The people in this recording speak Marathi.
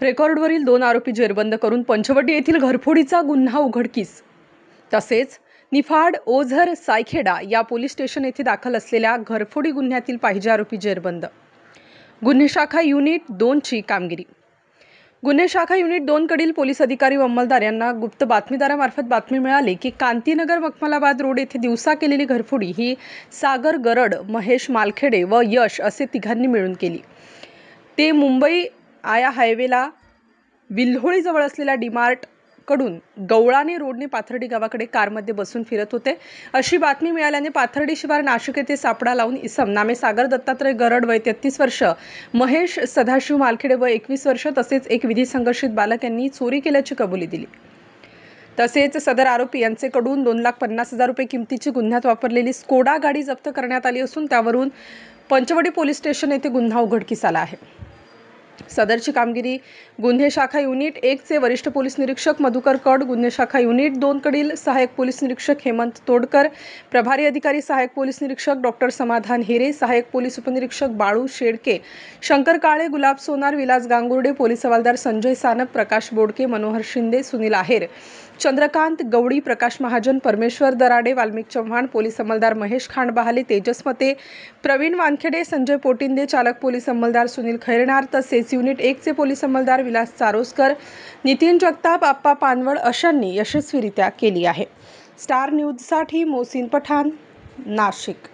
रेकॉर्डवरील 2 आरोपी जेरबंद करून पंचवटी येथील घरफोडीचा गुन्हा उघडकीस. तसेच निफाड, ओझर, सायखेडा या पोलीस स्टेशन येथे दाखल असलेल्या घरफोडी गुन्ह्यातील पाहिजे आरोपी जेरबंद. गुन्हे शाखा युनिट 2 ची कामगिरी. गुन्हे शाखा युनिट 2 कडील पोलीस अधिकारी व अंमलदार यांना गुप्त बातमीदारामार्फत बातमी मिळाली की कांतीनगर मखमलाबाद रोड येथे दिवसा केलेली घरफोडी ही सागर गरड, महेश मालखेडे व यश असे तिघांनी मिळून केली. ते मुंबई आया हायवेला विल्होळी जवळ असलेल्या डीमार्ट कडून गवळाने रोडने पाथर्डी गावाकडे कारमध्ये बसून फिरत होते. अशी बातमी मिळाल्याने पाथर्डी शिवार नाशिक येथे सापडा लावून इसम नामे सागर दत्तात्रय गरड वय 33 वर्ष, महेश सदाशिव मालखेडे वय 21 वर्ष तसेच एक विधी संघर्षित बालक यांनी चोरी केल्याची कबुली दिली. तसेच सदर आरोपी यांच्याकडून 2,50,000 रुपये किमतीची गुन्ह्यात वापरलेली स्कोडा गाडी जप्त करण्यात आली असून त्यावरून पंचवटी पोलीस स्टेशन येथे गुन्हा उघडकीस आला आहे. सदरची कामगिरी गुन्हे शाखा युनिट 1 चे वरिष्ठ पोलीस निरीक्षक मधुकर कड, गुन्हे शाखा युनिट 2 कडील सहाय्यक पोलीस निरीक्षक हेमंत तोडकर, प्रभारी अधिकारी सहाय्यक पोलीस निरीक्षक डॉक्टर समाधान हिरे, सहाय्यक पोलीस उपनिरीक्षक बाळू शेडके, शंकर काळे, गुलाब सोनार, विलास गांगुर्डे, पोलीस हवालदार संजय सानप, प्रकाश बोडके, मनोहर शिंदे, सुनील आहेर, चंद्रकांत गवडी, प्रकाश महाजन, परमेश्वर दराडे, वाल्मिक चव्हाण, पोलीस अंमलदार महेश खांडबहाले, तेजस मते, प्रवीण वानखेडे, संजय पोटिंदे, चालक पोलीस अंमलदार सुनील खैरनार तसेच युनिट 1 चे पोलीस अंमलदार विलास चारोस्कर, नितीन जगताप, आप्पा पानवड अशांनी यशस्वीरित्या केली आहे. स्टार न्यूजसाठी मोहसिन पठाण, नाशिक.